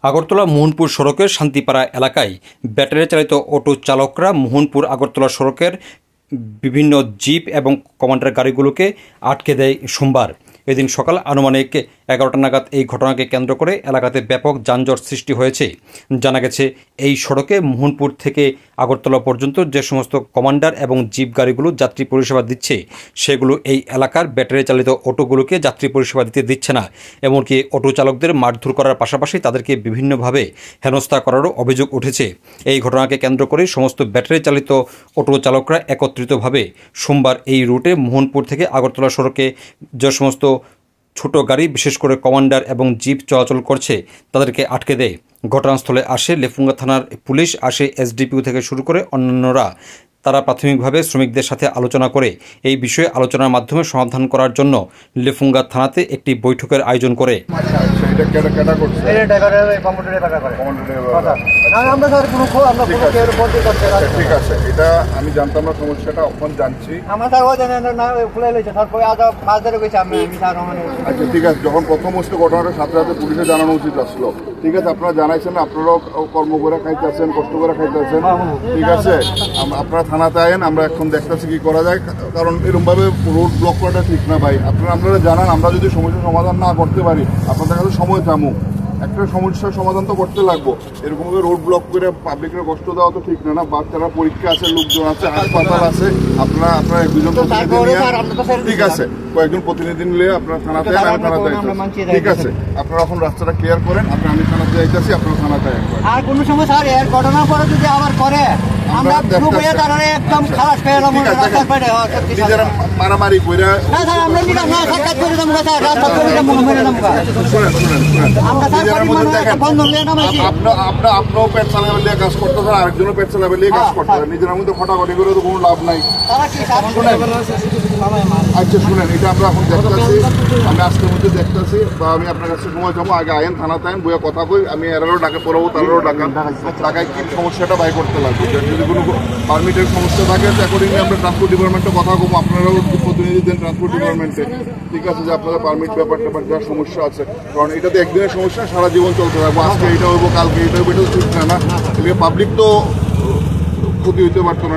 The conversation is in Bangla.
আগরতলা মোহনপুর সড়কের শান্তিপাড়া এলাকায় ব্যাটারি চালিত অটো চালকরা মোহনপুর আগরতলা সড়কের বিভিন্ন জিপ এবং কমান্ডার গাড়িগুলোকে আটকে দেয় সোমবার। এদিন সকাল আনুমানিক 11টা নাগাদ এই ঘটনাকে কেন্দ্র করে এলাকাতে ব্যাপক যানজট সৃষ্টি হয়েছে। জানা গেছে, এই সড়কে মোহনপুর থেকে আগরতলা পর্যন্ত যে সমস্ত কমান্ডার এবং জিপ গাড়িগুলো যাত্রী পরিষেবা দিচ্ছে, সেগুলো এই এলাকার ব্যাটারি চালিত অটোগুলোকে যাত্রী পরিষেবা দিতে দিচ্ছে না। এমনকি অটো চালকদের মারধর করার পাশাপাশি তাদেরকে বিভিন্নভাবে হেনস্থা করারও অভিযোগ উঠেছে। এই ঘটনাকে কেন্দ্র করে সমস্ত ব্যাটারি চালিত অটো চালকরা একত্রিতভাবে সোমবার এই রুটে মোহনপুর থেকে আগরতলা সড়কে যে সমস্ত ছোট গাড়ি, বিশেষ করে কমান্ডার এবং জিপ চলাচল করছে, তাদেরকে আটকে দেয়। ঘটনাস্থলে আসে লেফুঙ্গা থানার পুলিশ, আসে এসডিপিও থেকে শুরু করে অন্যান্যরা। তারা প্রাথমিকভাবে শ্রমিকদের সাথে আলোচনা করে এই বিষয়ে আলোচনার মাধ্যমে সমাধান করার জন্য লেফুঙ্গা থানাতে একটি বৈঠকের আয়োজন করে। ঠিক আছে, এটা আমি জানতাম না, সমস্যাটা এখন জানছি। আচ্ছা ঠিক আছে, যখন প্রথম হচ্ছে ঘটনাটা সাথে সাথে পুলিশে জানানো উচিত আসলো। ঠিক আছে, আপনারা জানাইছেন, আপনারাও কর্ম করে খাইতেছেন, কষ্ট করে খাইতেছেন। ঠিক আছে, আপনারা থানাতে আয়েন, আমরা এখন দেখতেছি কি করা যায়। কারণ এরকমভাবে রোড ব্লক করাটা ঠিক না ভাই। আপনারা জানান, আমরা যদি সমস্যার সমাধান না করতে পারি, আপনাদের কাছে সময় থামুক। একটা সমস্যার সমাধান তো করতে লাগবো। এরকমভাবে রোড ব্লক করে পাবলিকের কষ্ট দেওয়া তো ঠিক না। বাচ্চারা পরীক্ষা আছে, লোকজন আছে, হাসপাতাল আছে। আপনারা দুজন প্রতিনিধি নিয়ে, ঠিক আছে, কয়েকজন প্রতিনিধি নিলে আপনারা থানাতে আয়েন, আমি থানাতে আইতেছি। ঠিক আছে, আপনারা এখন রাস্তাটা ক্লিয়ার করেন, আমি থানাতে যাইতেছি, আপনারা থানাতে আয়েন। আর কোনো সময় স্যার এর ঘটনা পরে যদি আবার করে মারামারি করে আপনিও পেট চালাবে নিয়ে কাজ করতেছেন, আরেকজনও পেট চালাবে নিয়ে কাজ করতেছেন। নিজের মধ্যে খটাখটি করে তো কোনো লাভ নাই। আচ্ছা শুনেন, এটা আমরা এখন দেখতেছি, আমি আজকের মধ্যে দেখতেছি, বা আমি আপনার কাছে সময় যাবো। আগে আয়েন, থানাতে আয়েন, বইয়া কথা কই। আমি এরারও ডাকে পড়াবো, তারারও টাকায় কি সমস্যাটা বাই করতে লাগবে। যদি কোনো পারমিটের সমস্যা থাকে, অ্যাকর্ডিংলি আমরা ট্রান্সপোর্ট ডিপার্টমেন্টে কথা কমো। আপনারাও প্রতিনিধি দেন ট্রান্সপোর্ট ডিপার্টমেন্টে। ঠিক আছে, যে আপনাদের পারমিট ব্যাপারটা যার সমস্যা আছে, কারণ এটা তো একদিনের সমস্যা, সারা জীবন চলতে থাকবো। আজকে এটা হইবো, কালকে এটা হইবো, এটা ঠিক না। না, পাবলিক তো ক্ষতি হইতে পারতো না।